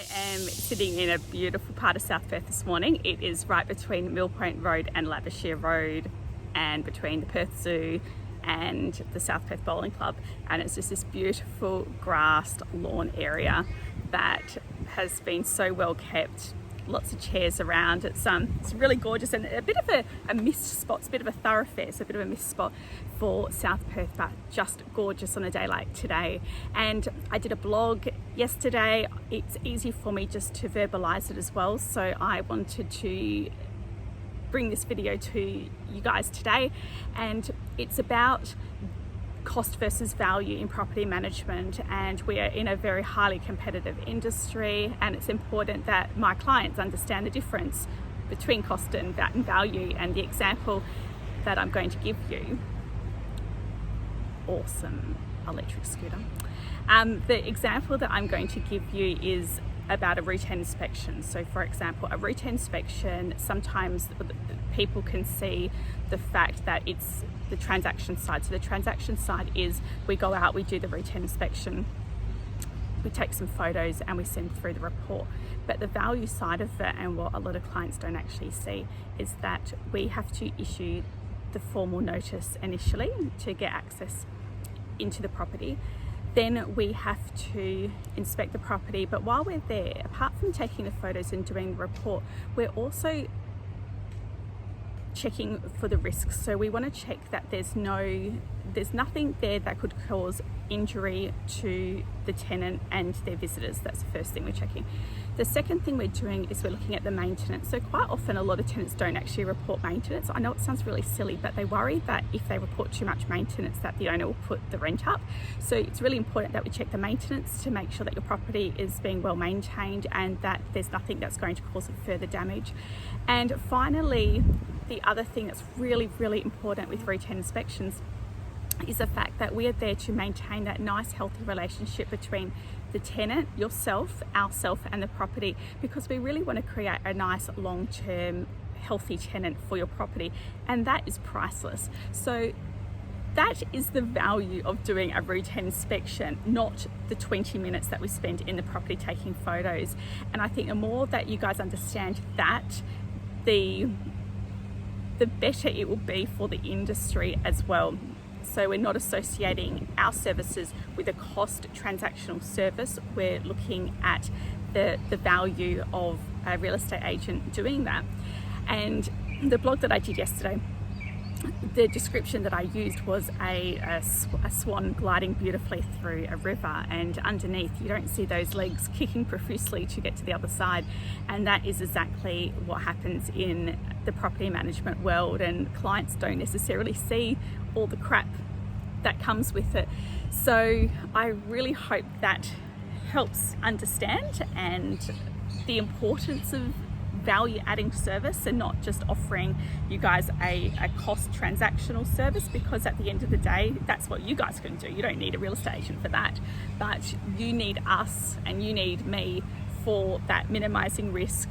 I am sitting in a beautiful part of South Perth this morning. It is right between Mill Point Road and Labashire Road, and between the Perth Zoo and the South Perth Bowling Club, and it's just this beautiful grassed lawn area that has been so well kept. Lots of chairs around. It's really gorgeous, and a bit of a missed spot. It's a bit of a thoroughfare, it's a bit of a missed spot for South Perth, but just gorgeous on a day like today. And I did a blog yesterday. It's easy for me just to verbalize it as well, so I wanted to bring this video to you guys today, and it's about cost versus value in property management. And we are in a very highly competitive industry, and it's important that my clients understand the difference between cost and value. And the example that I'm going to give you, awesome electric scooter, the example that I'm going to give you is about a routine inspection. So for example, a routine inspection, sometimes people can see the fact that it's the transaction side. So the transaction side is we go out, we do the routine inspection, we take some photos and we send through the report. But the value side of it, and what a lot of clients don't actually see, is that we have to issue the formal notice initially to get access into the property. Then we have to inspect the property, but while we're there, apart from taking the photos and doing the report, we're also checking for the risks. So we want to check that there's nothing there that could cause injury to the tenant and their visitors. That's the first thing we're checking. The second thing we're doing is we're looking at the maintenance. So quite often a lot of tenants don't actually report maintenance. I know it sounds really silly, but they worry that if they report too much maintenance that the owner will put the rent up. So it's really important that we check the maintenance to make sure that your property is being well maintained and that there's nothing that's going to cause further damage. And finally, the other thing that's really, really important with routine inspections is the fact that we are there to maintain that nice, healthy relationship between the tenant, yourself, ourself, and the property, because we really want to create a nice, long-term, healthy tenant for your property, and that is priceless. So that is the value of doing a routine inspection, not the 20 minutes that we spend in the property taking photos. And I think the more that you guys understand that, the better it will be for the industry as well. So we're not associating our services with a cost transactional service. We're looking at the value of a real estate agent doing that. And the blog that I did yesterday, the description that I used was a swan gliding beautifully through a river, and underneath you don't see those legs kicking profusely to get to the other side. And that is exactly what happens in the property management world, and clients don't necessarily see all the crap that comes with it. So I really hope that helps understand and the importance of value adding service, and not just offering you guys a cost transactional service, because at the end of the day that's what you guys can do. You don't need a real estate agent for that, but you need us and you need me for that minimizing risk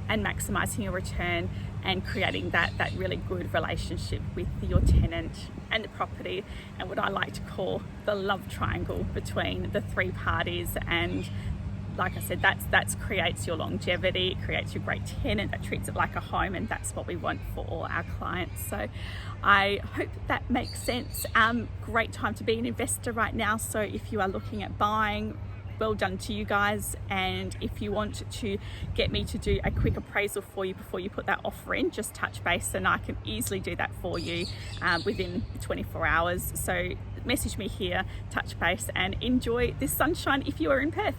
and maximizing your return and creating that really good relationship with your tenant and the property, and what I like to call the love triangle between the three parties. And like I said, that creates your longevity, it creates your great tenant that treats it like a home, and that's what we want for all our clients. So I hope that makes sense. Great time to be an investor right now. So if you are looking at buying, well done to you guys. And if you want to get me to do a quick appraisal for you before you put that offer in, just touch base and I can easily do that for you within 24 hours. So message me here, touch base, and enjoy this sunshine if you are in Perth.